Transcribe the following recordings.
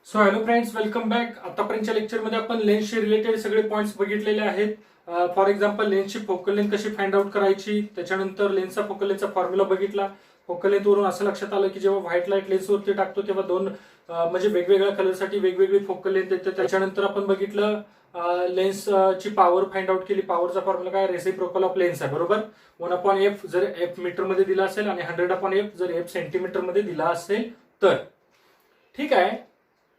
So hello friends, welcome back. आतापर्यंतच्या लेक्चरमध्ये आपण लेन्सशी रिलेटेड सगळे पॉईंट्स बघितलेले आहेत. फॉर एक्झाम्पल लेन्सची फोकल लेंथ कशी फाइंड आउट करायची, त्याच्यानंतर लेन्सचा फोकल लेंथचा फॉर्म्युला बघितला. फोकल लेंथवरून असं लक्षात आलं की जेव्हा व्हाईट लाईट लेन्सवरती टाकतो तेव्हा दोन म्हणजे वेगवेगळ्या कलरसाठी वेगवेगळी फोकल लेंथ येते. त्याच्यानंतर आपण बघितलं लेन्सची पॉवर फाइंड आउट केली. पॉवरचा फॉर्म्युला काय, रेसिप्रोकल ऑफ लेन्स आहे, बरोबर. 1/f जर एफ मीटरमध्ये दिला असेल आणि 100/f जर एफ सेंटीमीटरमध्ये दिला असेल तर. ठीक आहे,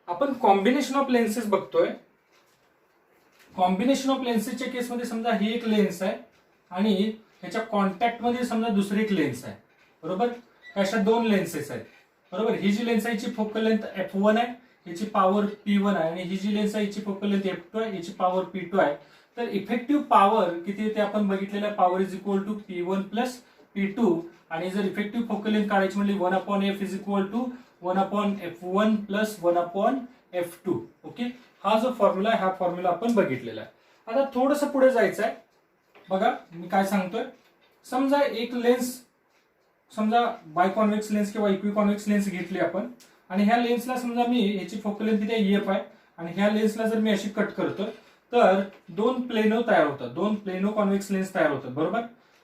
आपण कॉम्बिनेशन ऑफ लेन्सेस बघतोय. कॉम्बिनेशन ऑफ लेन्सेसच्या केसमध्ये समजा ही एक लेन्स आहे आणि ह्याच्या कॉन्टॅक्ट मध्ये समजा दुसरी एक लेन्स आहे, बरोबर. अशा दोन लेन्सेस आहेत, बरोबर. ही जी लेन्स आहे हिची फोकल लेंथ f1 आहे, हिची पॉवर p1 आहे, आणि ही जी लेन्स आहे हिची फोकल लेंथ f2 आहे, हिची पॉवर p2 आहे. तर इफेक्टिव्ह पॉवर किती येते आपण बघितलेलं, power is equal to p1 plus p2. आणि जर इफेक्टिव्ह फोकल लेंथ काढायची म्हणजे 1/f is equal to 1/f1 plus 1/f2. Okay, हा जो फॉर्म्युला आहे हा फॉर्म्युला आपण बघितलेला आहे. आता थोडंसं पुढे जायचं आहे. बघा मी काय सांगतोय, समजा एक लेन्स, समजा बायकॉन्व्हेक्स लेन्स किंवा इक्विकॉन्व्हेक्स लेन्स घेतली आपण, आणि ह्या लेन्सला समजा मी ह्याची फोकल लेंथ किती आहे, EF आहे, आणि ह्या लेन्सला जर मी अशी कट करतोय तर दोन प्लेनो तयार होतात, दोन प्लेनो कॉन्व्हेक्स लेन्स तयार होतात, बरोबर.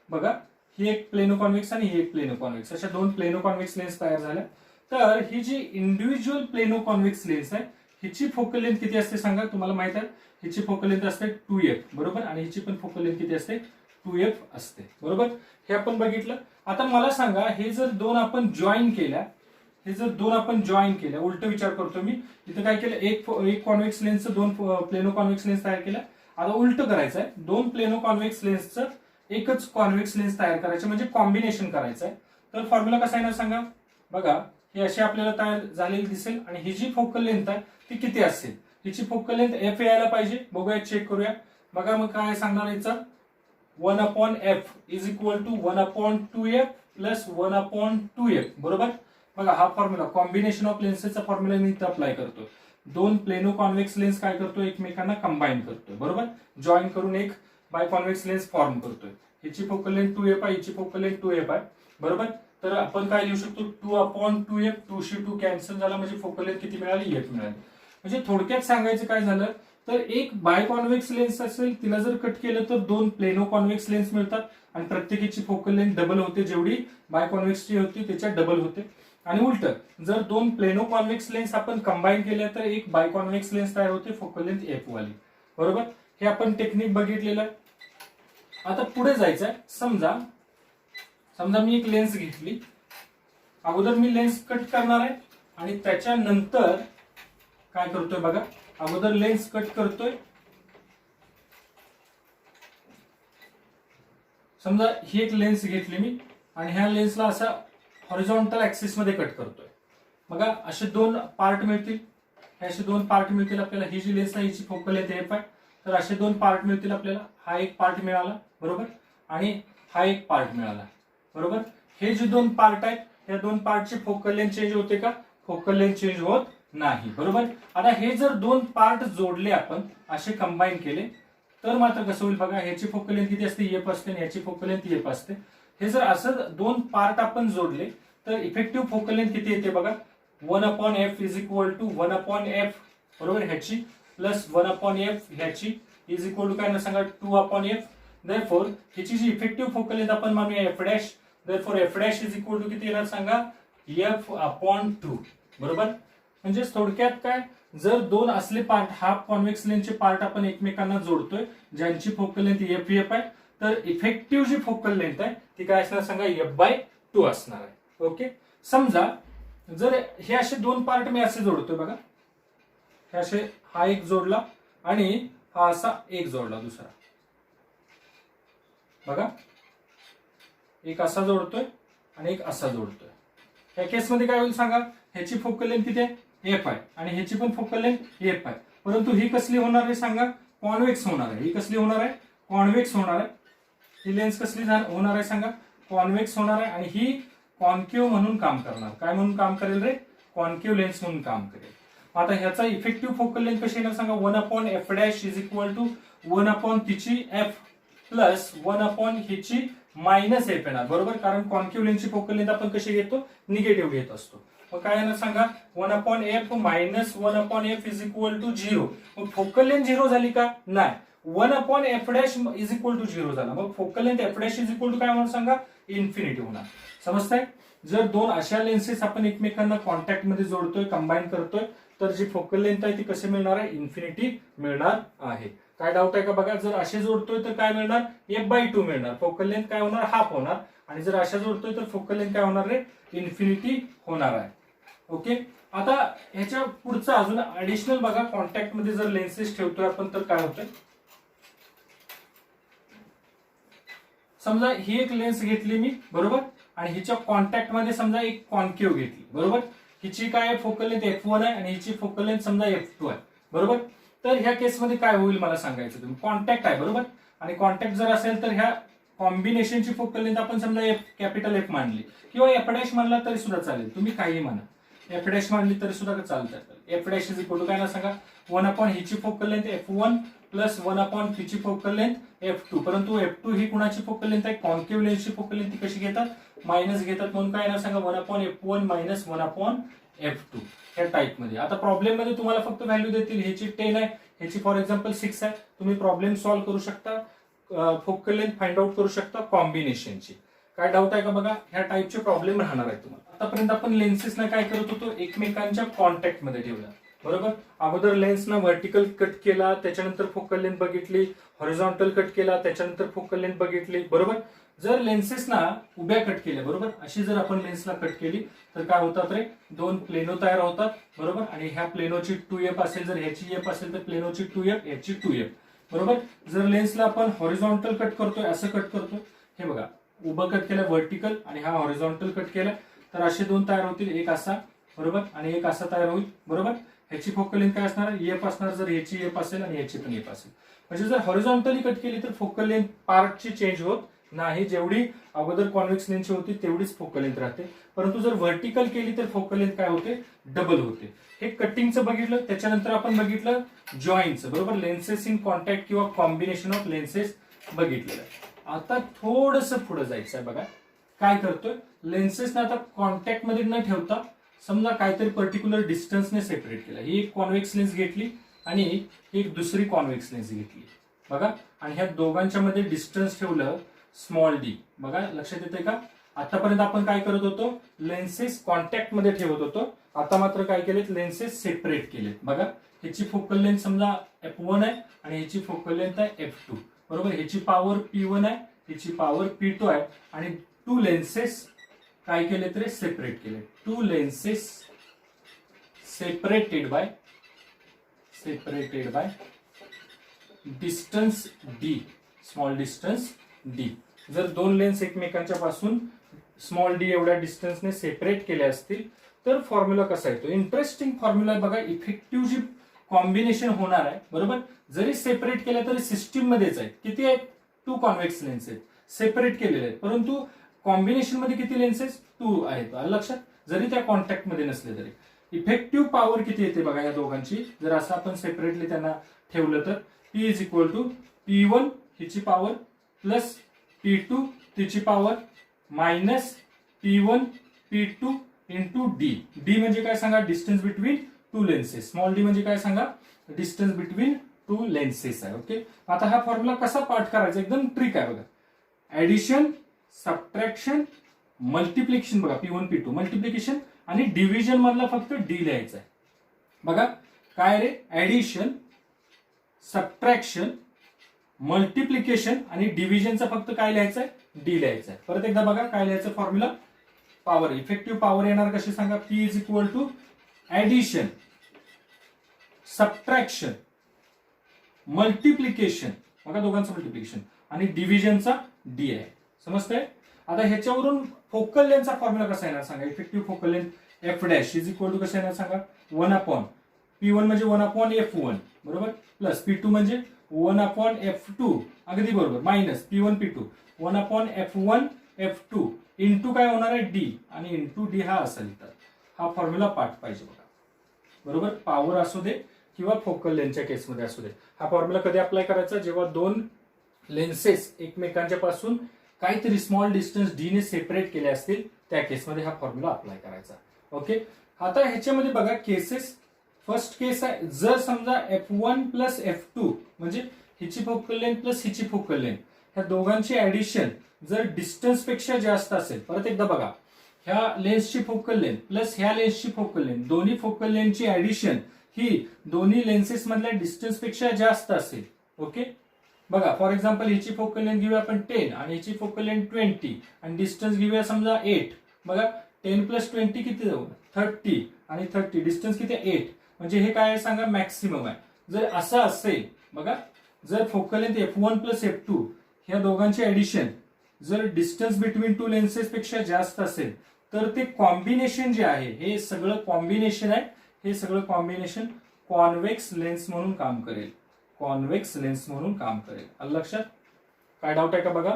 बघा ही एक प्लेनो कॉन्व्हेक्स आणि ही एक प्लेनो कॉन्व्हेक्स, अशा दोन प्लेनो कॉन्व्हेक्स लेन्स तयार झाल्या. तर ही जी इंडिव्हिज्युअल प्लेनो कॉन्व्हेक्स लेन्स आहे हिची फोकल लेंथ किती असते सांगा, तुम्हाला माहित आहे. हिची फोकल लेंथ असते 2f, बरोबर, आणि हिची पण फोकल लेंथ किती असते, 2f असते, बरोबर. हे आपण बघितलं. आता मला सांगा, हे जर दोन आपण जॉईन केल्या, उलट विचार करतो मी. इथं काय केलं, एक कॉन्व्हेक्स लेन्सचं दोन प्लेनो कॉन्व्हेक्स लेन्स तयार केल्या. आता उलट करायचं आहे, दोन प्लेनो कॉन्व्हेक्स लेन्सचं एकच कॉन्व्हेक्स लेन्स तयार करायचं म्हणजे कॉम्बिनेशन करायचं आहे. तर फॉर्म्युला कसा येणार सांगा. बघा ही अशी आपल्याला तयार झालेली दिसेल, आणि ही जी फोकल लेंथ आहे ती किती असेल, हिची फोकल लेंथ f यायला पाहिजे. बघूया, चेक करूया. बघा मग काय सांगणार याचा, 1/f is equal to 1/2f plus 1/2f, बरोबर. बघा हा फॉर्म्युला कॉम्बिनेशन ऑफ लेन्सेसचा फॉर्म्युला मी इथं अप्लाय करतो. दोन प्लेनो कॉन्व्हेक्स लेन्स काय करतो, एकमेकांना कंबाईन करतोय, बरोबर. जॉईन करून एक बाय कॉन्व्हेक्स लेन्स फॉर्म करतोय. हिची फोकल लेंथ 2f आहे, हिची फोकल लेंथ 2f आहे, बरोबर. तर आपण काय लिहू शकतो, 2/2f, 2 कॅन्सल झाला म्हणजे फोकल लेंथ किती मिळाली, f मिळाली. म्हणजे थोडक्यात सांगायचं काय झालं, तर एक बाय कॉन्व्हेक्स लेन्स असेल तिला जर कट केलं तर दोन प्लेनो कॉन्व्हेक्स लेन्स मिळतात, आणि प्रत्येकीची फोकल लेंथ डबल होते, जेवढी बाय कॉन्व्हेक्सची होती त्याच्या डबल होते. आणि उलट जर दोन प्लेनो कॉन्व्हेक्स लेन्स आपण कंबाईन केल्या तर एक बाय कॉन्व्हेक्स लेन्स तयार होते, फोकल लेंथ f वाली, बरोबर. हे आपण टेक्निक बघितलेलं आहे. आता पुढे जायचं आहे. समजा मी एक लेन्स घेतली, अगोदर मी लेन्स कट करणार आहे आणि त्याच्यानंतर काय करतोय बघा, अगोदर लेन्स कट करतोय. समजा ही एक लेन्स घेतली मी आणि ह्या लेन्सला असा हॉरिझॉन्टल ऍक्सिस मध्ये कट करतोय. बघा असे दोन पार्ट मिळतील, हे असे दोन पार्ट मिळतील आपल्याला. ही जी लेन्स आहे हिची फोकल लेंथ f आहे, तर असे दोन पार्ट मिळतील आपल्याला. हा एक पार्ट मिळाला, बरोबर, आणि हा एक पार्ट मिळाला, बरोबर. हे जे दोन पार्ट आहेत या दोन पार्टची फोकल लेंथ चेंज होते का, फोकल लेंथ चेंज होत नाही, बरोबर. आता हे जर दोन पार्ट जोडले आपण, असे कंबाईन केले तर मात्र कसं होईल बघा. ह्याची फोकल लेंथ किती असते, f असते, आणि ह्याची फोकल लेंथ f असते. हे जर असं दोन पार्ट आपण जोडले तर इफेक्टिव्ह फोकल लेंथ किती येते बघा, 1/f is equal to 1/f, बरोबर, ह्याची प्लस 1/f ह्याची इज इक्वल टू काय ना सांगा, 2/f. देअरफॉर ह्याची जी इफेक्टिव्ह फोकल लेंथ आपण मानूया f', therefore f' is equal to किती येणार सांगा, f/2, बरोबर. म्हणजे थोडक्यात काय, जर दोन असले पार्ट, हाफ कॉन्व्हेक्स लेन्सचे पार्ट आपण एकमेकांना जोडतोय ज्यांची फोकल लेंथ f आहे, तर इफेक्टिव्ह जी फोकल लेंथ आहे ती काय असणार सांगा, f/2 असणार आहे. ओके, समजा जर हे असे दोन पार्ट मी असे जोडतोय बघा, हे असे, हा एक जोडला आणि हा असा एक जोडला दुसरा, बघा एक असा जोडतोय आणि एक असा जोडतोय. या केसमध्ये काय होईल सांगा, ह्याची फोकल लेंथ किती आहे, f आहे, आणि ह्याची पण फोकल लेंथ f आहे. परंतु ही कसली होणार आहे सांगा, कॉन्व्हेक्स होणार आहे. ही कसली होणार आहे, कॉन्व्हेक्स होणार आहे. ही लेन्स कसली होणार आहे सांगा, कॉन्व्हेक्स होणार आहे, आणि ही कॉन्केव्ह म्हणून काम करणार. काय म्हणून काम करेल रे, कॉन्केव्ह लेन्स म्हणून काम करेल. आता ह्याचा इफेक्टिव्ह फोकल लेंथ कशी येणार सांगा, 1/f' इज इक्वल टू 1 तिची f प्लस 1 हिची मायनस f येणार, बरोबर. कारण कॉन्केव्ह लेन्सची फोकल लेंथ आपण कशी घेतो, निगेटिव्ह घेत असतो. मग काय येणार सांगा, 1/f minus 1/f is equal to 0. मग फोकल लेंथ 0 झाली का? नाही. 1/f' इज इक्वल टू 0 झाला. मग focal length f' is equal to काय होणार सांगा, इन्फिनिटी होणार. समजताय? जर दोन अशा लेन्सेस आपण एकमेकांना कॉन्टॅक्ट मध्ये जोडतोय, कंबाईन करतोय, तर जी फोकल लेंथ आहे ती कशी मिळणार आहे, इन्फिनिटी मिळणार आहे. काय डाऊट आहे का बघा? जर असे जोडतोय तर काय मिळणार, f/2 मिळणार. फोकल लेंथ काय होणार, हाफ होणार. आणि जर अशा जोडतोय तर फोकल लेंथ काय होणार रे, इन्फिनिटी होणार आहे. ओके. आता ह्याच्या पुढचं अजून ऍडिशनल बघा, कॉन्टॅक्ट मध्ये जर लेन्सेस ठेवतोय आपण तर काय होतंय, समजा ही एक लेन्स घेतली मी, बरोबर, आणि हिच्या कॉन्टॅक्ट मध्ये समजा एक कॉन्केव्ह घेतली, बरोबर. हिची काय फोकल लेंथ f1 आहे आणि हिची फोकल लेंथ समजा f2 आहे, बरोबर. तर ह्या केसमध्ये काय होईल मला सांगायचं, तुम्ही कॉन्टॅक्ट आहे, बरोबर. आणि कॉन्टॅक्ट जर असेल तर ह्या कॉम्बिनेशनची फोकल लेंथ आपण समजा कॅपिटल F मानली किंवा f' मानला तरी सुद्धा चालेल, तुम्ही काही म्हणा, f' मानली तरी सुद्धा चालतं. f' इज इक्वल टू काय ना सांगा, 1 हिची फोकल लेंथ f1 प्लस 1 हिची फोकल लेंथ f2. परंतु f2 ही कुणाची फोकल लेंथ आहे, कॉन्केव्ह लेन्सची फोकल लेंथ. ती कशी घेतात, मायनस घेतात. म्हणून काय ना सांगा, 1/f1 मायनस 1/f2 ह्या टाइप मध्ये. आता प्रॉब्लेम मध्ये तुम्हाला फक्त व्हॅल्यू देतील, ह्याची 10 आहे, ह्याची फॉर एक्झाम्पल 6 आहे. तुम्ही प्रॉब्लेम सॉल्व्ह करू शकता, फोकल लेंथ फाइंड आउट करू शकता कॉम्बिनेशनची. काय डाऊट आहे का बघा, ह्या टाइपचे प्रॉब्लेम राहणार आहेत तुम्हाला. आतापर्यंत आपण लेन्सेसना काय करत होतो, एकमेकांच्या कॉन्टॅक्ट मध्ये ठेवला, बरोबर. अगोदर लेन्सना व्हर्टिकल कट केला, त्याच्यानंतर फोकल लेंथ बघितली, हॉरिझॉन्टल कट केला, त्याच्यानंतर फोकल लेंथ बघितली, बरोबर. जर लेन्सेसना उभ्या कट केल्या, बरोबर, अशी जर आपण लेन्सला कट केली तर काय होतात रे, दोन प्लेनो तयार होतात, बरोबर. आणि ह्या प्लेनोची 2f असेल, जर ह्याची f असेल तर प्लेनोची 2f, ह्याची 2f, बरोबर. जर लेन्सला आपण हॉरिझॉन्टल कट करतोय, असं कट करतोय, हे बघा, उभं कट केलं व्हर्टिकल आणि हा हॉरिझॉन्टल कट केला, तर असे दोन तयार होतील, एक असा, बरोबर, आणि एक असा तयार होईल, बरोबर. ह्याची फोकल लेंथ काय असणार, एफ असणार. जर ह्याची एफ असेल आणि ह्याची पण एफ असेल, म्हणजे जर हॉरिझॉन्टली कट केली तर फोकल लेंथ पार्टची चेंज होत नाही, जेवढी अगोदर कॉन्व्हेक्स लेन्सची होती तेवढीच फोकल लेंथ राहते. परंतु जर व्हर्टिकल केली तर फोकल लेंथ काय होते, डबल होते. हे कटिंगचं बघितलं. त्याच्यानंतर आपण बघितलं जॉईंटचं, बरोबर, लेन्सेस इन कॉन्टॅक्ट किंवा कॉम्बिनेशन ऑफ लेन्सेस बघितलेलं. आता थोडंसं पुढे जायचं आहे बघा. काय करतोय, लेन्सेसना आता कॉन्टॅक्ट मध्ये न ठेवता समजा काहीतरी पर्टिक्युलर डिस्टन्सने सेपरेट केला. ही एक कॉन्व्हेक्स लेन्स घेतली आणि एक दुसरी कॉन्व्हेक्स लेन्स घेतली, बघा, आणि ह्या दोघांच्या मध्ये डिस्टन्स ठेवलं स्मॉल डी. बघा, लक्षात येते का? आतापर्यंत आपण काय करत होतो, लेन्सेस कॉन्टॅक्ट मध्ये ठेवत होतो. आता मात्र काय केलेत, लेन्सेस सेपरेट केलेत. बघा, ह्याची फोकल लेंथ समजा f1 आहे आणि ह्याची फोकल लेंथ आहे f2, बरोबर. ह्याची पॉवर p1 आहे, ह्याची पॉवर p2 आहे. आणि टू लेन्सेस काय केले तर सेपरेट केले. Two lenses separated by distance d, small distance d. जर दोन लेन्स एकमेकांच्या पासून स्मॉल d एवढ्या डिस्टन्सने सेपरेट केले असतील तर फॉर्म्युला कसा येतो, इंटरेस्टिंग फॉर्म्युला बघा. इफेक्टिव्ह जी कॉम्बिनेशन होणार आहे, बरोबर, जरी सेपरेट केल्या तरी सिस्टीम मध्येच आहे. किती आहेत, 2 कॉन्व्हेक्स लेन्स आहेत, सेपरेट केलेले आहेत. परंतु कॉम्बिनेशन मध्ये किती लेन्सेस, 2 आहेत, लक्षात. जरी त्या कॉन्टॅक्ट मध्ये नसले तरी इफेक्टिव्ह पॉवर किती येते बघा या दोघांची. जर असं आपण सेपरेटली त्यांना ठेवलं तर P is equal to P1 हिची पॉवर प्लस P2 तिची power minus P1 P2 into D. D म्हणजे काय सांगा, distance between to lenses. Small D म्हणजे काय सांगा, डिस्टन्स बिटवीन टू लेन्सेस आहे. ओके. आता हा फॉर्म्युला कसा पाठ करायचा, एकदम ट्रिक आहे बघा. ऍडिशन, सबट्रॅक्शन, मल्टिप्लिकेशन, बघा P1 P2 मल्टिप्लिकेशन आणि डिव्हिजन मधला फक्त डी लिहायचा आहे. बघा काय रे, ऍडिशन, सबट्रॅक्शन, मल्टिप्लिकेशन आणि डिव्हिजनचा फक्त काय लिहायचं आहे, डी लिहायचं आहे. परत एकदा बघा काय लिहायचं फॉर्म्युला. पॉवर, इफेक्टिव्ह पॉवर येणार कशी सांगा, P is equal to addition, subtraction, multiplication, बघा दोघांचं मल्टिप्लिकेशन, आणि डिव्हिजनचा डी आहे. समजतंय? आता ह्याच्यावरून फोकल लेंथचा फॉर्म्युला कसा येणार सांगा. Effective focal length f' is equal to कसं येणार सांगा, 1 P1 म्हणजे 1/f1, बरोबर, प्लस P2 म्हणजे 1/f2, अगदी बरोबर, minus P1 P2 1/f1 f2 into काय होणार आहे, डी, आणि इंटू डी हा असा लिहितात. हा फॉर्म्युला पाठ पाहिजे बघा, बरोबर. पॉवर असू दे किंवा फोकल लेंथच्या केसमध्ये असू दे. हा फॉर्म्युला कधी अप्लाय करायचा, जेव्हा दोन लेन्सेस एकमेकांच्या पासून काहीतरी स्मॉल डिस्टन्स डी ने सेपरेट केले असतील त्या केसमध्ये हा फॉर्म्युला अप्लाय करायचा. ओके, आता ह्याच्यामध्ये बघा केसेस. फर्स्ट केस आहे, जर समजा F1 प्लस F2 म्हणजे हिची फोकल लेंथ प्लस हिची फोकल लेंथ ह्या दोघांची ऍडिशन जर डिस्टन्स पेक्षा जास्त असेल, परत एकदा बघा, ह्या लेन्सची फोकल लेंथ प्लस ह्या लेन्सची फोकल लेंथ, दोन्ही फोकल लेंथची ऍडिशन ही दोन्ही लेन्सेस मधल्या डिस्टन्स पेक्षा जास्त असेल. ओके, बघा फॉर एक्झाम्पल हिची फोकल लेंथ घेऊया आपण 10 आणि हिची फोकल लेंथ 20 आणि डिस्टन्स घेऊया समजा 8. बघा 10 प्लस 20 किती जाऊ, 30 आणि 30 डिस्टन्स किती 8. म्हणजे हे काय आहे सांगा, मॅक्सिमम आहे. जर असं असेल, बघा जर focal length F1 plus F2 ह्या दोघांची ऍडिशन जर डिस्टन्स बिटवीन टू लेन्सेस पेक्षा जास्त असेल तर ते कॉम्बिनेशन जे आहे हे सगळं कॉम्बिनेशन आहे, हे सगळं कॉम्बिनेशन कॉन्व्हेक्स लेन्स म्हणून काम करेल. कॉन्व्हेक्स लेन्स म्हणून काम करेल. आलं लक्षात? काय डाऊट आहे का बघा?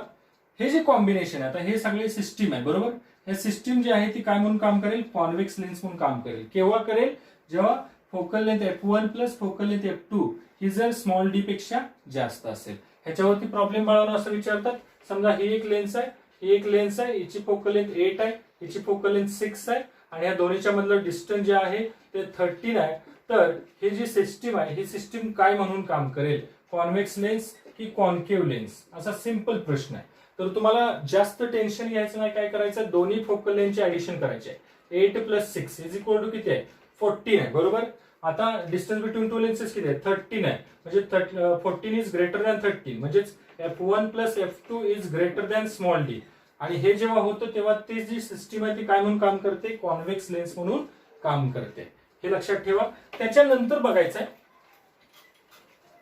हे जे कॉम्बिनेशन आहे, आता हे सगळे सिस्टीम आहे बरोबर. हे सिस्टीम जे आहे ती काय म्हणून काम करेल, कॉन्व्हेक्स लेन्स म्हणून काम करेल. केव्हा करेल, जेव्हा focal length F1 plus focal length F2 ही जर स्मॉल डी पेक्षा जास्त असेल. ह्याच्यावरती प्रॉब्लेम बाळांनो असं विचारतात, समजा ही एक लेन्स आहे, ही एक लेन्स आहे, हिची फोकल लेंथ 8 आहे, हिची फोकल लेंथ 6 आहे आणि या दोन्हीच्या मधलं डिस्टन्स जे आहे ते 13 आहे. तर ही जी सिस्टीम आहे ही सिस्टीम काय म्हणून काम करेल, कॉन्व्हेक्स लेन्स की कॉन्केव्ह लेन्स, असा सिंपल प्रश्न आहे. तर तुम्हाला जास्त टेन्शन घ्यायचं नाही, काय करायचं, दोन्ही फोकल लेंथचे ऍडिशन करायचे आहे. 8 प्लस 6 इज इक्वल टू किती आहे, 14 आहे बरोबर. आता डिस्टन्स बिटवीन टू लेन्सेस किती आहे, 13 आहे. म्हणजे 14 इज ग्रेटर दॅन 13, म्हणजेच F1 plus F2 is greater than small D. आणि हे जेव्हा होतं तेव्हा ती जी सिस्टीम आहे ती काय म्हणून काम करते, कॉन्व्हेक्स लेन्स म्हणून काम करते. हे लक्षात ठेवा. त्याच्यानंतर बघायचं आहे,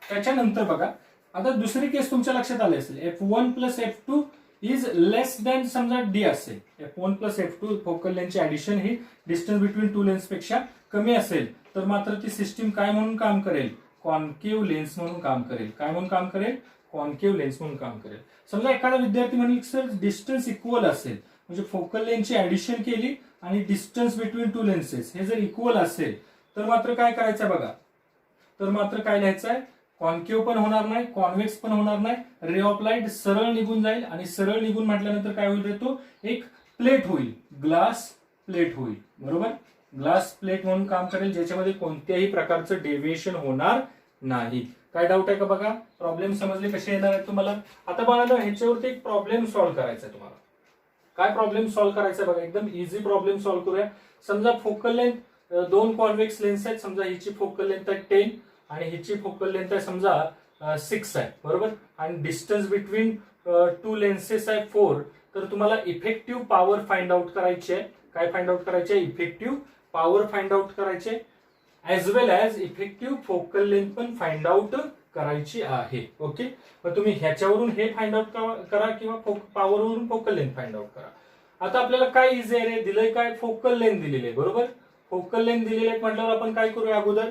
त्याच्यानंतर बघा आता दुसरी केस तुमच्या लक्षात आली असेल, F1 plus F2 is less than समजा डी असेल. F1 प्लस F2 फोकल लेंथची ऍडिशन ही डिस्टन्स बिटवीन टू लेन्स पेक्षा कमी असेल तर मात्र ती सिस्टीम काय म्हणून काम करेल, कॉन्केव्ह लेन्स म्हणून काम करेल. काय म्हणून काम करेल, कॉन्केव्ह लेन्स म्हणून काम करेल. समजा एखादा विद्यार्थी म्हणेल सर डिस्टन्स इक्वल असेल, म्हणजे फोकल लेंथची ऍडिशन केली आणि डिस्टन्स बिटवीन टू लेन्सेस हे जर इक्वल असेल तर मात्र काय करायचं बघा, तर मात्र काय लिहायचं आहे, कॉन्केव्ह पण होणार नाही, कॉन्व्हेक्स पण होणार नाही. रे ऑफ लाईट सरळ निघून जाईल आणि सरळ निघून म्हटल्यानंतर काय होईल रे, तो एक प्लेट होईल, ग्लास प्लेट होईल बरोबर. ग्लास प्लेट म्हणून काम करेल ज्याच्यामध्ये कोणत्याही प्रकारचं डेव्हिएशन होणार नाही. काय डाऊट आहे का बघा, प्रॉब्लेम समजले कसे येणार आहेत तुम्हाला. आता बाळांनो ह्याच्यावरती एक प्रॉब्लेम सॉल्व्ह करायचा आहे तुम्हाला. काय प्रॉब्लेम सॉल्व्ह करायचा आहे बघा, एकदम इझी प्रॉब्लेम सॉल्व्ह करूया. समजा फोकल लेंथ दोन कॉन्व्हेक्स लेन्स आहेत, समजा हिची फोकल लेंथ आहे 10 आणि हिची फोकल लेंथ आहे समजा 6 आहे बरोबर. आणि डिस्टन्स बिटवीन टू लेन्सेस आहे 4. तर तुम्हाला इफेक्टिव्ह पॉवर फाइंड आउट करायची आहे. काय फाइंड आउट करायचे, इफेक्टिव्ह पॉवर फाइंड आउट करायचे ऍज वेल ऍज इफेक्टिव्ह फोकल लेंथ पण फाइंड आउट करायची आहे. ओके, मग तुम्ही ह्याच्यावरून हे फाइंड आउट करा किंवा पॉवरवरून फोकल लेंथ फाइंड आउट करा. आता आपल्याला काय इझी आहे रे, दिलंय काय, फोकल लेंथ दिलेली आहे बरोबर. फोकल लेंथ दिलेली आहे म्हटल्यावर आपण काय करूया, अगोदर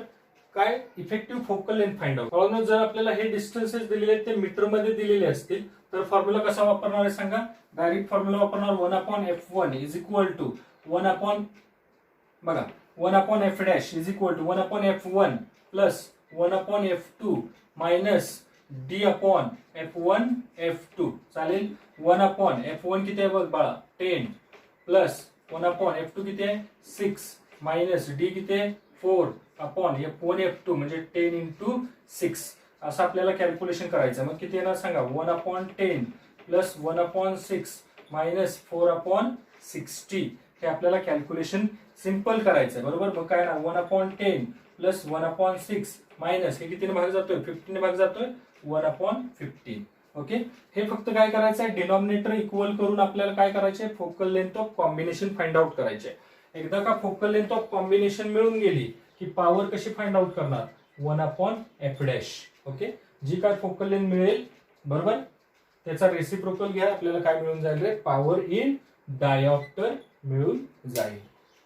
काय effective focal length find out. जर आपल्याला हे डिस्टन्सेस दिलेले आहेत ते मीटर मध्ये दिलेले असतील तर फॉर्म्युला कसा वापरणार आहे सांगा, डायरेक्ट फॉर्म्युला वापरणार 1/f1 इज इक्वल टू 1 बघा 1/f' is equal to 1/f1 plus 1/f2 minus d/f1 f2. चालेल. 1/f1 किती आहे बघ बाळा 10 प्लस 1/f2 किती आहे 6 मायनस d किती आहे 4/f1 f2 म्हणजे 10 into 6 असं आपल्याला कॅल्क्युलेशन करायचं. मग किती येणार सांगा, 1/10 प्लस 1/6 मायनस 4/60. हे आपल्याला कॅल्क्युलेशन सिंपल करायचं आहे बरोबर. मग काय ना 1/10 प्लस 1/6 मायनस हे कितीने भाग जातोय, 15 भाग जातोय 1/15. ओके, हे फक्त काय करायचं आहे, डिनॉमिनेटर इक्वल करून आपल्याला काय करायचंय, focal length of combination find out करायचे. एकदा का फोकल लेंथ ऑफ कॉम्बिनेशन मिळून गेली की पॉवर कशी फाइंड आउट करणार, 1/f'. ओके, जी काय फोकल लेंथ मिळेल बरोबर त्याचा रेसिप्रोकल घ्या, आपल्याला काय मिळून जाईल रे, पॉवर इन डायऑप्टर मिळून जाईल.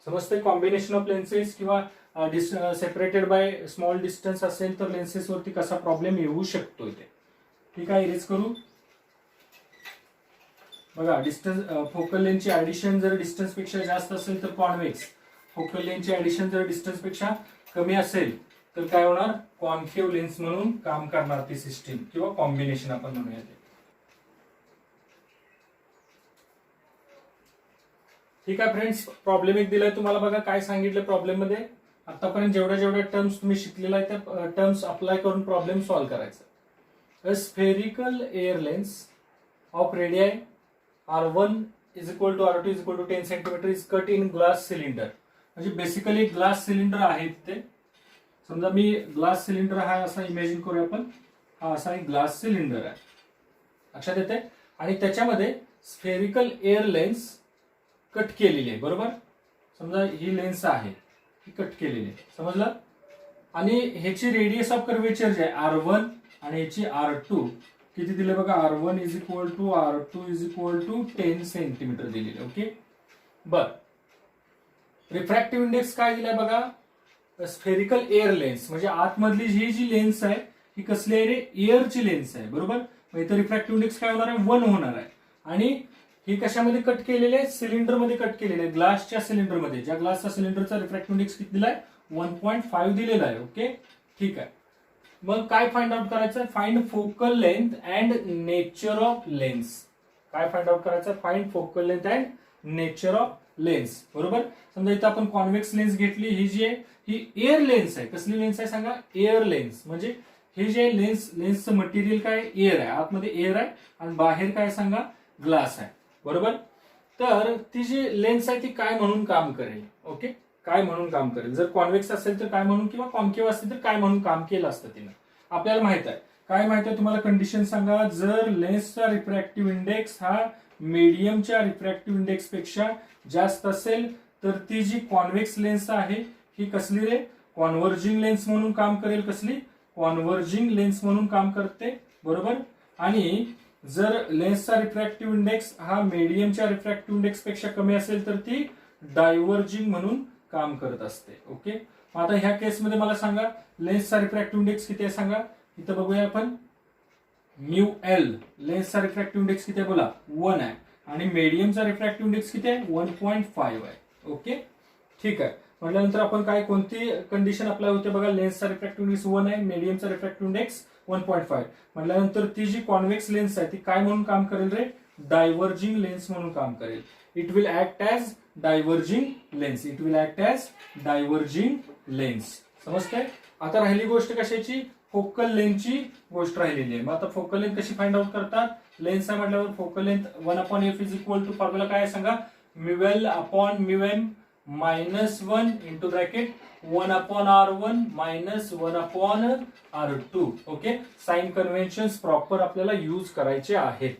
समजते. कॉम्बिनेशन ऑफ लेन्सेस किंवा सेपरेटेड बाय स्मॉल डिस्टन्स असेल तर लेन्सेस वरती कसा प्रॉब्लेम येऊ शकतो इथे. ठीक आहे, इरेज करू. बघा डिस्टन्स फोकल लेंथची ऍडिशन जर डिस्टन्स पेक्षा जास्त असेल तर कॉन्व्हेक्स, फोकल लेंथची ऍडिशन जर डिस्टन्स पेक्षा कमी असेल तर काय होणार, कॉन्केव्ह लेन्स म्हणून काम करणार ती सिस्टीम किंवा कॉम्बिनेशन आपण म्हणूया ते. ठीक आहे फ्रेंड्स, प्रॉब्लेम एक दिलाय तुम्हाला. बघा काय सांगितलं प्रॉब्लेम मध्ये. आतापर्यंत जेवढ्या टर्म्स तुम्ही शिकलेला आहे त्या टर्म्स अप्लाय करून प्रॉब्लेम सॉल्व्ह करायचा. A spherical air lens of radii R1 is equal to R2 is equal to 10 cm is cut in glass cylinder. म्हणजे बेसिकली ग्लास सिलेंडर आहे ते. समजा मी ग्लास सिलेंडर हा असा इमॅजिन करूया आपण. हा असा एक ग्लास सिलेंडर आहे, लक्षात येते. आणि त्याच्यामध्ये स्फेरिकल एअर लेन्स कट केलेली आहे, बरोबर. समजा ही लेन्स आहे, ही कट केलेली आहे, समजलं. आणि ह्याची रेडियस ऑफ कर्वेचर जे आहे R1 आणि याची R2 किती दिले बघा. R1 is equal to R2 is equal to 10 centimetre दिलेले. ओके, बर. रिफ्रॅक्टिव्ह इंडेक्स काय दिलाय बघा. स्फेरिकल एअर लेन्स म्हणजे आतमधली ही जी लेन्स आहे ही कसली आहे रे, एअरची लेन्स आहे, बरोबर. मग इथं रिफ्रॅक्टिव्ह इंडेक्स काय होणार आहे, 1 होणार आहे. आणि ही कशामध्ये कट केलेले आहे, सिलेंडरमध्ये कट केलेले आहे, ग्लासच्या सिलेंडरमध्ये. ज्या ग्लासच्या सिलेंडरचा रिफ्रॅक्टिव्ह इंडेक्स किती दिलाय, 1.5 दिलेला आहे. ओके, ठीक आहे. मग काय फाइंड आउट करायचं, find focal length and nature of lens. काय फाइंड आउट करायचं, find focal length and nature of lens, बरोबर. समजा इथं आपण कॉन्व्हेक्स लेन्स घेतली, ही जी आहे ही एअर लेन्स आहे. कसली लेन्स आहे सांगा, एअर लेन्स. म्हणजे हे जे लेन्सचं मटेरियल काय, एअर आहे. आतमध्ये एअर आहे आणि बाहेर काय सांगा, ग्लास आहे, बरोबर. तर ती जी लेन्स आहे ती काय म्हणून काम करेल. ओके, काय म्हणून काम करेल. जर कॉन्व्हेक्स असेल तर काय म्हणून, किंवा कॉन्केव्ह असेल तर काय म्हणून काम केलं असतं तिनं. आपल्याला माहित आहे. काय माहित आहे तुम्हाला, कंडिशन सांगा. जर लेन्सचा रिफ्रॅक्टिव्ह इंडेक्स हा मीडियमच्या रिफ्रॅक्टिव्ह इंडेक्स पेक्षा जास्त असेल तर ती जी कॉन्व्हेक्स लेन्स आहे ही कसली रे, कॉन्व्हर्जिंग लेन्स म्हणून काम करेल. कसली, कॉन्व्हर्जिंग लेन्स म्हणून काम करते, बरोबर. आणि जर लेन्सचा रिफ्रॅक्टिव्ह इंडेक्स हा मीडियमच्या रिफ्रॅक्टिव्ह इंडेक्स पेक्षा कमी असेल तर ती डायव्हर्जिंग म्हणून काम करत असते. ओके, आता ह्या केसमध्ये मला सांगा लेन्सचा रिफ्रॅक्टिव्ह इंडेक्स किती आहे सांगा. इथं बघूया आपण, म्यू एल. लेन्सचा रिफ्रॅक्टिव्ह इंडेक्स किती आहे बोला, 1 आहे. आणि मीडियमचा रिफ्रॅक्टिव्ह इंडेक्स किती आहे, 1.5 आहे. ओके, ठीक आहे. म्हटल्यानंतर आपण काय, कोणती कंडिशन अप्लाय होते बघा. लेन्सचा रिफ्रॅक्टिव्ह इंडेक्स 1 आहे, मीडियमचा रिफ्रॅक्टिव्ह इंडेक्स 1.5. म्हटल्यानंतर ती जी कॉन्व्हेक्स लेन्स आहे ती काय म्हणून काम करेल रे, डायव्हर्जिंग लेन्स म्हणून काम करेल. It will act as diverging lens. It will act as diverging lens. समजतंय. आता राहिली गोष्ट कशाची, फोकल लेंथची गोष्ट राहिलेली आहे. मग आता फोकल लेंथ कशी फाइंड आउट करतात. लेन्स आहे म्हटल्यावर focal length 1/f is equal to, formula काय आहे सांगा, mu L upon mu M minus 1 into bracket 1/R1 minus 1/R2. Okay, sign convention proper आपल्याला यूज करायचे आहेत.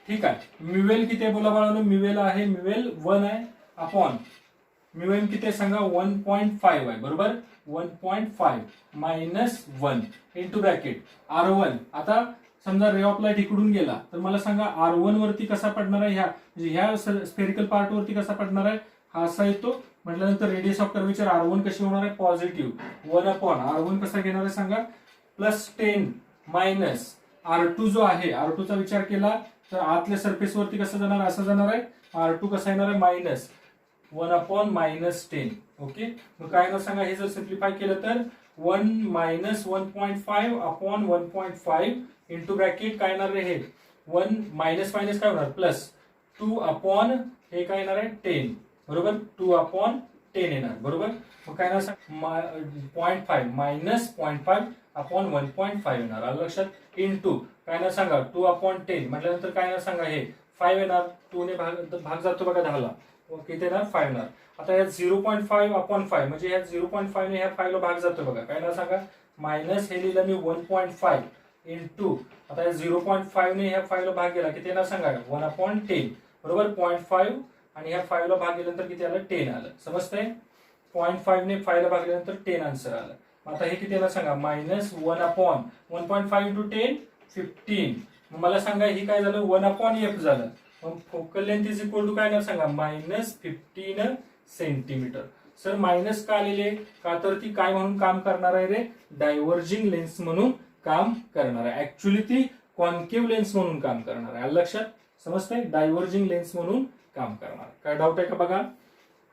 ठीक आहे. म्यूएल किती आहे बोला बाळांनो, म्यूएल आहे, म्यूएल 1 आहे, अपॉन म्यूएम किती आहे सांगा, 1.5 आहे, बरोबर. 1.5 मायनस 1 इंटू ब्रॅकेट R1. आता समजा रे ऑफ लाईट इकडून गेला तर मला सांगा R1 वरती कसा पडणार आहे, ह्या स्फेरिकल पार्ट वरती कसा पडणार आहे, हा असा येतो. म्हटल्यानंतर रेडियस ऑफ कर्वेचर R1 कशी होणार आहे, पॉझिटिव्ह. 1/R1 कसा घेणार आहे सांगा, +10 मायनस R2 जो आहे, R2 चा विचार केला तर आतल्या सरफेस वरती कसं जाणार, असं जाणार आहे. R2 कसा येणार आहे, मायनस 1/-10. ओके, मग काय येणार सांगा, हे जर सिम्प्लिफाय केलं तर 1 मायनस 1.5 अपॉन 1.5 इंटू ब्रॅकेट काय येणार आहे, हे 1 मायनस मायनस काय होणार, प्लस 2 अपॉन हे काय येणार आहे 10, बरोबर. 2/10 येणार, बरोबर. मग काय येणार 0.5 मायनस 0.5 अपॉन 1.5 येणार, आलं लक्षात. इंटू काय येणार सांगा 2/10 म्हटल्यानंतर काय येणार सांगा, हे 5 येणार. 2 ने भाग जातो बघा 10 ला, किती येणार 5 येणार. आता यात 0.5/5 म्हणजे ह्या 0.5 ने ह्या 5 ला भाग जातो बघा, काय येणार सांगा, मायनस हे लिहिलं मी 1.5 इंटू आता या 0.5 ने ह्या 5 ला भाग गेला, किती येणार सांगा 1/10, बरोबर. 0.5 आणि ह्या 5 ला भाग गेल्यानंतर किती आलं, 10 आलं. समजतंय. 0.5 ने 5 ला भाग गेल्यानंतर 10 आन्सर आलं. आता हे किती येणार सांगा, मायनस 1/1.5 इंटू 10 15. मग मला सांगा हे काय झालं, 1/f झालं. मग focal length is equal to काय येणार सांगा, मायनस 15 सेंटीमीटर. सर मायनस का आलेले, का तर ती काय म्हणून काम करणार आहे रे, डायव्हर्जिंग लेन्स म्हणून काम करणार आहे. ऍक्च्युली ती कॉन्केव्ह लेन्स म्हणून काम करणार आहे, लक्षात. समजतंय, डायव्हर्जिंग लेन्स म्हणून काम करणार. काय डाऊट आहे का बघा.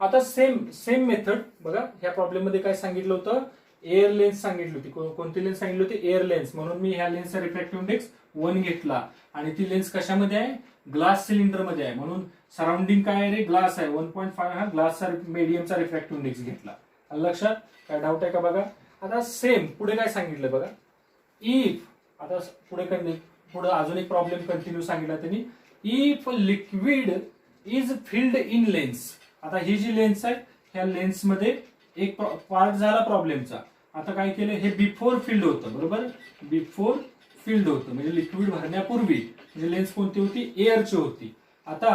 आता सेम मेथड बघा, ह्या प्रॉब्लेम मध्ये काय सांगितलं होतं, एअर लेन्स सांगितली होती. कोणती लेन्स सांगितली होती, एअर लेन्स. म्हणून मी ह्या लेन्सचा रिफ्रॅक्टिव्ह इंडेक्स 1 घेतला आणि ती लेन्स कशामध्ये आहे, ग्लास सिलेंडर मध्ये आहे. म्हणून सराउंडिंग काय आहे रे, ग्लास आहे. 1.5 हा ग्लासचा मीडियमचा रिफ्रॅक्टिव्ह इंडेक्स घेतला. आलं लक्षात? काय डाऊट आहे का बघा. आता सेम पुढे काय सांगितलं बघा, इफ आता पुढे अजून एक प्रॉब्लेम कंटिन्यू सांगितला त्यांनी, if liquid is filled in lens. आता ही जी लेन्स आहे ह्या लेन्स मध्ये एक पार्ट झाला प्रॉब्लेमचा. आता काय केलं, हे बिफोर फिल्ड होतं बरोबर, बिफोर फिल्ड होतं म्हणजे लिक्विड भरण्यापूर्वी. म्हणजे लेन्स कोणती होती, एअरची होती. आता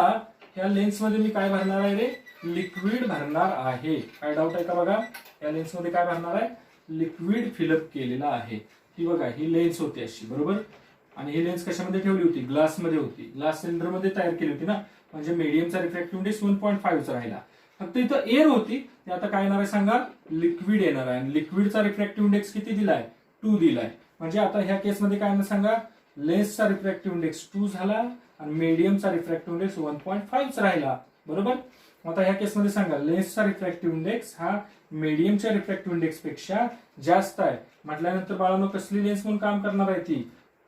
ह्या लेन्स मध्ये मी काय भरणार आहे रे, लिक्विड भरणार आहे. काय डाऊट आहे का बघा, या लेन्स मध्ये काय भरणार आहे, लिक्विड फिलअप केलेला आहे. ही बघा ही लेन्स होती अशी बरोबर, आणि ही लेन्स कशामध्ये ठेवली होती, ग्लास मध्ये होती, ग्लास सिलेंडर मध्ये तयार केली होती ना, म्हणजे मीडियमचा रिफ्रॅक्टिव्ह इंडेक्स 1.5 राहिला. फक्त इथं एअर होती, ते आता काय येणार आहे सांगा, लिक्विड येणार आहे. आणि लिक्विडचा रिफ्रॅक्टिव्ह इंडेक्स किती दिलाय, 2 दिलाय. म्हणजे आता ह्या केसमध्ये काय येणार सांगा, लेन्सचा रिफ्रॅक्टिव्ह इंडेक्स 2 झाला आणि मीडियमचा रिफ्रॅक्टिव्ह इंडेक्स 1.5 राहिला बरोबर. आता ह्या केसमध्ये सांगा, लेन्सचा रिफ्रॅक्टिव्ह इंडेक्स हा मीडियमच्या रिफ्रॅक्टिव्ह इंडेक्स पेक्षा जास्त आहे म्हटल्यानंतर बाळांनो कसली लेन्स म्हणून काम करणार आहे ती,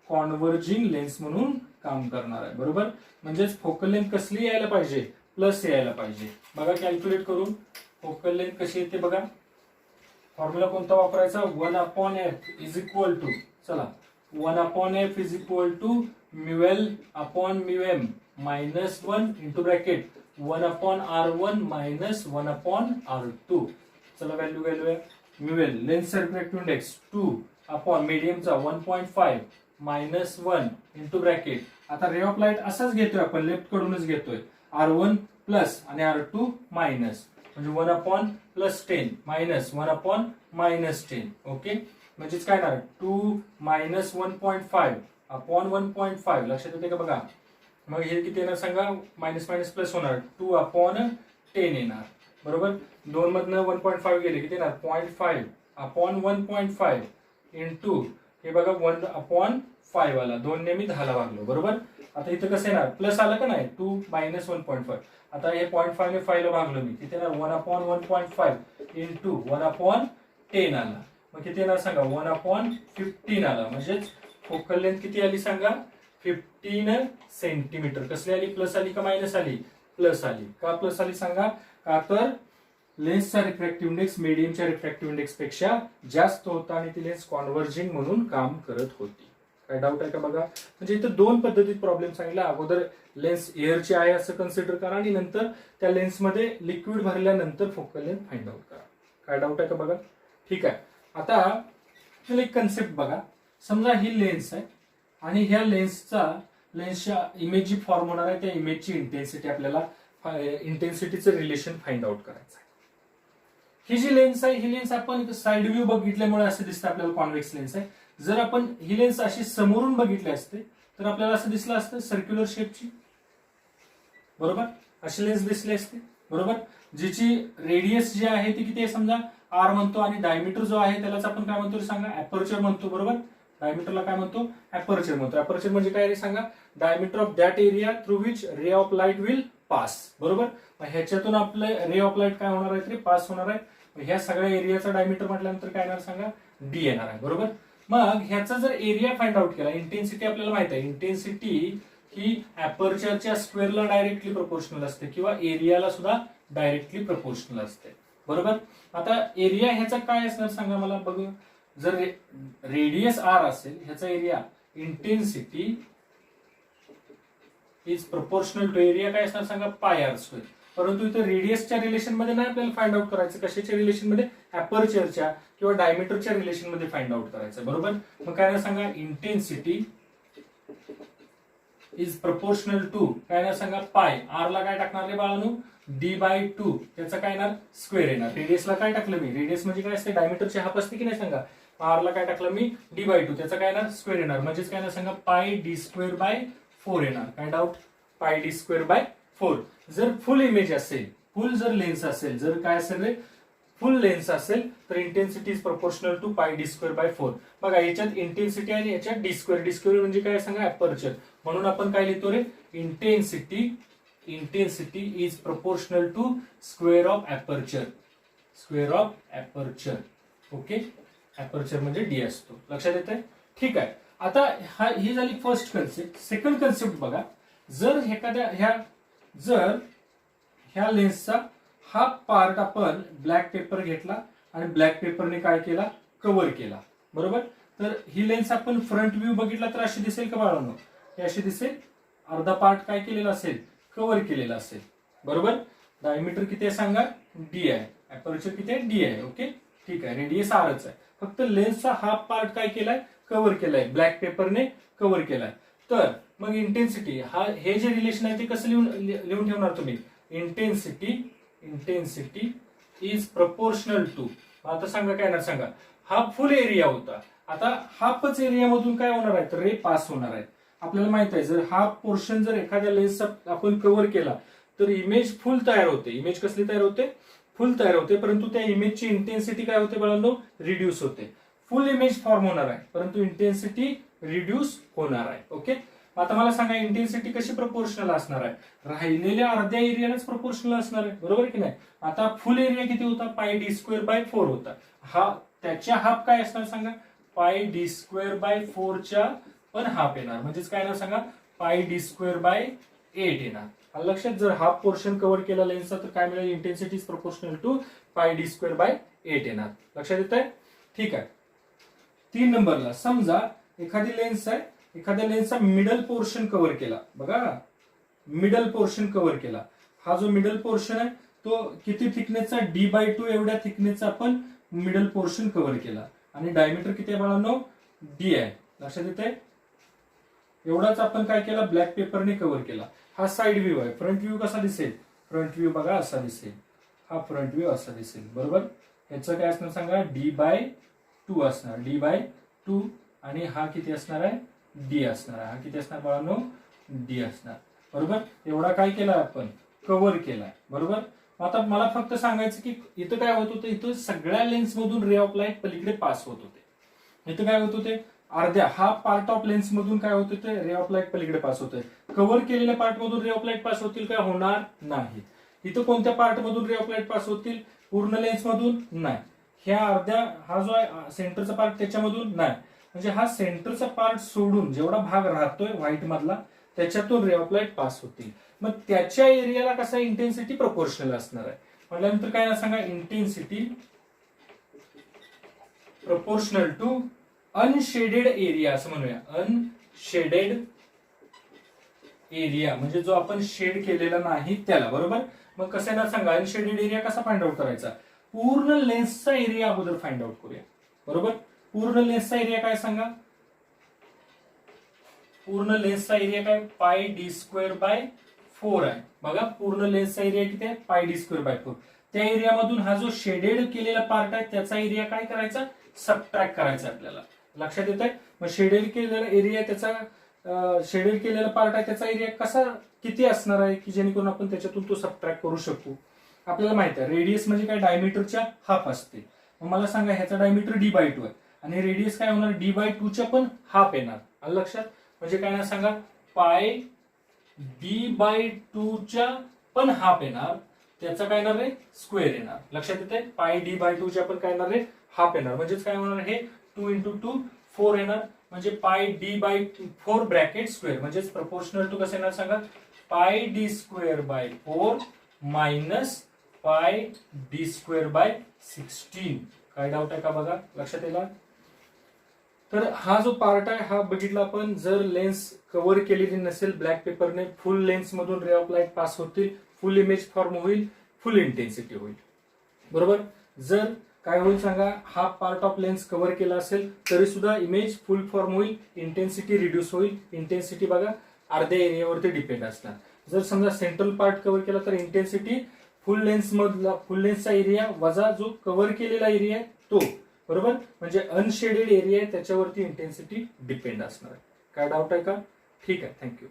कॉन्व्हर्जिंग लेन्स म्हणून काम करणार आहे बरोबर. म्हणजेच फोकल लेंथ कसली यायला पाहिजे, प्लस यायला पाहिजे. बघा कॅल्क्युलेट करून फोकल लेंथ कशी येते बघा. फॉर्म्युला कोणता वापरायचा, 1/f इज इक्वल टू, चला 1/f is equal to mu L upon mu M minus 1 into bracket 1/r1 minus 1/r2. चला व्हॅल्यू आहे म्यूएल लेन्सचा रिफ्रॅक्टिव्ह इंडेक्स 2 अपॉन मीडियमचा 1.5 मायनस 1 इंटू ब्रॅकेट. आता रे ऑफ लाईट असाच घेतोय आपण, लेफ्ट कडूनच घेतोय, R1 प्लस आणि R2 मायनस, म्हणजे 1 प्लस 10 मायनस 1 मायनस 10. ओके, म्हणजेच काय येणार 2 मायनस 1.5 अपॉन 1.5. लक्षात येते का बघा. मग हे किती येणार सांगा, मायनस मायनस प्लस होणार, 2/10 येणार बरोबर. 2 मधनं 1.5 गेले किती येणार, 0.5 अपॉन 1.5 इंटू हे बघा 1/5 आला, 2 ने मी 10 ला भागलो बरोबर. आता इथं कसं येणार, प्लस आलं का नाही, 2 मायनस 1.5. आता हे 0.5 ने 5 ला भागलो मी, किती येणार 1/1.5 इंटू 1/10 आला. मग किती येणार सांगा, 1/15 आला. म्हणजेच फोकल लेंथ किती आली सांगा, 15 सेंटीमीटर. कसली आली, प्लस आली का मायनस आली, प्लस आली. का प्लस आली सांगा, का तर लेन्सचा रिफ्रॅक्टिव्ह इंडेक्स मीडियमच्या रिफ्रॅक्टिव्ह इंडेक्स पेक्षा जास्त होता आणि ती लेन्स कॉन्व्हर्जिंग म्हणून काम करत होती. काय डाऊट आहे का बघा. म्हणजे इथं 2 पद्धतीत प्रॉब्लेम सांगितला. अगोदर लेन्स एअरची आहे असं कन्सिडर करा आणि नंतर त्या लेन्समध्ये लिक्विड भरल्यानंतर फोकल लेंथ फाइंड आउट करा. काय डाऊट आहे का बघा. ठीक आहे, आता एक कन्सेप्ट बघा. समजा ही लेन्स आहे आणि ह्या लेन्सच्या इमेज जी फॉर्म होणार आहे त्या इमेजची इंटेन्सिटी आपल्याला इंटेन्सिटीचं रिलेशन फाइंड आउट करायचं आहे. ही जी लेन्स आहे ही लेन्स आपण साइड व्ह्यू बघितल्यामुळे असं दिसतं आपल्याला कॉन्व्हेक्स लेन्स आहे. जर आपण ही लेन्स अशी समोरून बघितली असते तर आपल्याला असं दिसलं असतं सर्क्युलर शेपची बरोबर, अशी लेन्स दिसली असते बरोबर. जिची रेडियस जी आहे ती किती आहे समजा R म्हणतो आणि डायमीटर जो आहे त्यालाच आपण काय म्हणतो सांगा, अपर्चर म्हणतो बरोबर. डायमीटरला काय म्हणतो, अपर्चर म्हणतो. अपर्चर म्हणजे काय रे सांगा, diameter of that area through which ray of light will pass बरोबर. ह्याच्यातून आपलं रे ऑफ लाईट काय होणार आहे, पास होणार आहे. ह्या सगळ्या एरियाचा डायमीटर म्हटल्यानंतर काय येणार सांगा, D येणार आहे बरोबर. मग ह्याचा जर एरिया फाइंड आउट केला, इंटेन्सिटी आपल्याला माहित आहे, इंटेन्सिटी ही अपर्चरच्या स्क्वेअरला डायरेक्टली प्रोपोर्शनल असते किंवा एरियाला सुद्धा डायरेक्टली प्रोपोर्शनल असते बरोबर. आता एरिया ह्याचा काय असणार सांगा मला बघू. जर रेडियस R असेल ह्याचा area intensity is proportional to area काय असणार सांगा, πr². परंतु इथं रेडियसच्या रिलेशन मध्ये नाही आपल्याला फाइंड आउट करायचं, कशाच्या रिलेशन मध्ये, अपर्चरच्या किंवा डायमीटरच्या रिलेशन मध्ये फाइंड आउट करायचं बरोबर. मग काय ना सांगा, इंटेन्सिटी इज प्रोपोर्शनल टू काय ना सांगा पाय. R ला काय टाकणार रे बाळांनो, D/2. त्याचा काय येणार, स्क्वेअर येणार. रेडियसला काय टाकलं मी, रेडियस म्हणजे काय असते, डायमीटरची हाफ असते की नाही सांगा. R ला काय टाकलं मी, D/2. त्याचा काय येणार, स्क्वेअर येणार. म्हणजेच काय ना सांगा πd²/4 येणार. काय डाऊट, πd²/4. जर फुल इमेज असेल, फुल जर लेन्स असेल, जर काय असेल रे फुल लेन्स असेल तर intensity is proportional to πd²/4. बघा याच्यात इंटेन्सिटी आणि याच्यात d² म्हणजे काय सांगा, अपर्चर. म्हणून आपण काय लिहितो ray, intensity is proportional to square of aperture. Okay, aperture म्हणजे D असतो. लक्षात येतंय. ठीक आहे, आता ही झाली फर्स्ट कन्सेप्ट. सेकंड कन्सेप्ट बघा. जर एखाद्या ह्या जर ह्या लेन्सचा हा पार्ट आपण ब्लॅक पेपर घेतला आणि ब्लॅक पेपरने काय केला, कव्हर केला, बरोबर. तर ही लेन्स आपण फ्रंट व्ह्यू बघितला तर अशी दिसेल का बाळांनो, हे अशी दिसेल. अर्धा पार्ट काय केलेला असेल, कव्हर केलेला असेल, बरोबर. डायमीटर किती आहे सांगा, डी आहे. अपर्चर किती आहे, डी आहे. ओके, ठीक आहे. रेडियस आरच आहे. फक्त लेन्सचा हा पार्ट काय केलाय, कव्हर केलाय, ब्लॅक पेपरने कव्हर केलाय. तर मग इंटेन्सिटी, हे जे रिलेशन आहे ते कसं लिहून ठेवणार तुम्ही, इंटेन्सिटी इज प्रपोर्शनल टू. आता सांगा काय ना, सांगा हा फुल एरिया होता, आता हाफच एरिया मधून काय होणार आहे, तर रे पास होणार आहे. आपल्याला माहित आहे जर हा पोर्शन जर एखाद्या लेन्सचा आपण कव्हर केला तर इमेज फुल तयार होते. इमेज कसली तयार होते, फुल तयार होते. परंतु त्या इमेजची इंटेन्सिटी काय होते बाळांनो, रिड्यूस होते. फुल इमेज फॉर्म होणार आहे परंतु इंटेन्सिटी रिड्यूस होणार आहे. ओके, आता मला सांगा इंटेन्सिटी कशी प्रपोर्शनल असणार आहे, राहिलेल्या अर्ध्या एरियालाच प्रपोर्शनल असणार आहे, बरोबर की नाही. आता फुल एरिया किती होता, पाय डी स्क्वेअर बाय 4 होता. हा त्याच्या हाफ काय असणार सांगा, पाय डी स्क्वेअर बाय 4 च्या पण हाफ येणार. म्हणजेच काय ना सांगा, पाय डी स्क्वेअर बाय 8 येणार. लक्षात, जर हाफ पोर्शन कव्हर केला लेन्सचा तर काय मिळेल, intensity is proportional to pi D square by 8 येणार. लक्षात येत आहे, ठीक आहे. 3 नंबरला समजा एखादी लेन्स आहे, एखाद्या लेन्सचा मिडल पोर्शन कव्हर केला. बघा, मिडल पोर्शन कव्हर केला. हा जो मिडल पोर्शन आहे तो किती थिकनेसचा, D/2 एवढ्या थिकनेसचा आपण मिडल पोर्शन कव्हर केला आणि डायमीटर किती आहे बाळांनो, डी आहे. लक्षात येते, एवढाच आपण काय केला, ब्लॅक पेपरने कव्हर केला. हा साइड व्ह्यू आहे. फ्रंट व्ह्यू कसा दिसेल, फ्रंट व्ह्यू बघा असा दिसेल. हा फ्रंट व्ह्यू असा दिसेल, बरोबर. याचं काय असणार सांगा, D/2 असणार, D/2. आणि हा किती असणार आहे, डी असणार आहे. हा किती असणार बाळांनो, डी असणार, बरोबर. एवढा काय केला आपण, कव्हर केलाय, बरोबर. आता मला फक्त सांगायचं की इथं काय होत होतं, इथं सगळ्या लेन्स मधून रे ऑफ लाईट पलीकडे पास होत होते. इथं काय होत होते, अर्ध्या हा पार्ट ऑफ लेन्स मधून काय होत होते, रे ऑफ लाईट पलीकडे पास होते. कव्हर केलेल्या पार्ट मधून रे ऑफ लाईट पास होतील काय, होणार नाही. इथं कोणत्या पार्ट मधून रे ऑफ लाईट पास होतील, पूर्ण लेन्स मधून नाही. ह्या अर्ध्या, हा जो आहे सेंटरचा पार्ट त्याच्यामधून नाही. म्हणजे हा सेंटरचा पार्ट सोडून जेवढा भाग राहतोय व्हाईट मधला त्याच्यातून रे ऑफ लाईट पास होतील. मग त्याच्या एरियाला कसा इंटेन्सिटी प्रपोर्शनल असणार आहे. म्हटल्यानंतर काय ना सांगा, intensity proportional to unshaded area असं म्हणूया. अनशेडेड एरिया म्हणजे जो आपण शेड केलेला नाही त्याला, बरोबर. मग कसं आहे ना सांगा, अनशेडेड एरिया कसा फाइंड आउट करायचा, पूर्ण लेन्सचा एरिया अगोदर फाइंड आउट करूया, बरोबर. पूर्ण लेन्सचा एरिया काय सांगा, पूर्ण लेन्सचा एरिया काय, पाय डी स्क्वेअर बाय 4 आहे. बघा, पूर्ण लेन्सचा एरिया किती आहे, पाय डी स्क्वेअर बाय 4. त्या एरियामधून हा जो शेडेड केलेला पार्ट आहे त्याचा एरिया काय करायचा, सबट्रॅक्ट करायचा आपल्याला. लक्षात येत आहे. मग शेडेड केलेला एरिया, त्याचा शेडेड केलेला पार्ट आहे त्याचा एरिया कसा किती असणार आहे की जेणेकरून आपण त्याच्यातून तो सबट्रॅक्ट करू शकू. आपल्याला माहित आहे रेडियस म्हणजे काय, डायमीटरच्या हाफ असते. मग मला सांगा, ह्याचा डायमीटर D/2 आहे आणि रेडियस काय होणार, D/2 च्या पण हाफ येणार. आलं लक्षात. म्हणजे काय ना सांगा, पाय D/2 च्या पण हाफ येणार, त्याचा काय येणार आहे, स्क्वेअर येणार. लक्षात येते, पाय D/2 च्या पण काय येणार आहे, हाफ येणार. म्हणजेच काय होणार, हे 2 × 2 4 येणार. म्हणजे पाय D/4 ब्रॅकेट स्क्वेअर. म्हणजेच प्रपोर्शनल टू कसं येणार सांगा, पाय D square by 4 minus pi D square by 16. काय डाऊट आहे का बघा, लक्षात येईल. तर हा जो पार्ट आहे हा बघितला आपण, जर लेन्स कव्हर केलेली नसेल ब्लॅक पेपरने, फुल लेन्स मधून रे ऑफ लाईट पास होतील, फुल इमेज फॉर्म होईल, फुल इंटेन्सिटी होईल, बरोबर. जर काय होईल सांगा, हा पार्ट ऑफ लेन्स कव्हर केला असेल तरी सुद्धा इमेज फुल फॉर्म होईल, इंटेन्सिटी रिड्यूस होईल. इंटेन्सिटी बघा अर्ध्या एरियावरती डिपेंड असणार. जर समजा सेंट्रल पार्ट कव्हर केला तर इंटेन्सिटी फुल लेन्स मधला, फुल लेन्सचा एरिया वजा जो कव्हर केलेला एरिया आहे तो, बरोबर. म्हणजे अनशेडेड एरिया आहे त्याच्यावरती इंटेन्सिटी डिपेंड असणार आहे. काय डाऊट आहे का, ठीक आहे, थँक्यू.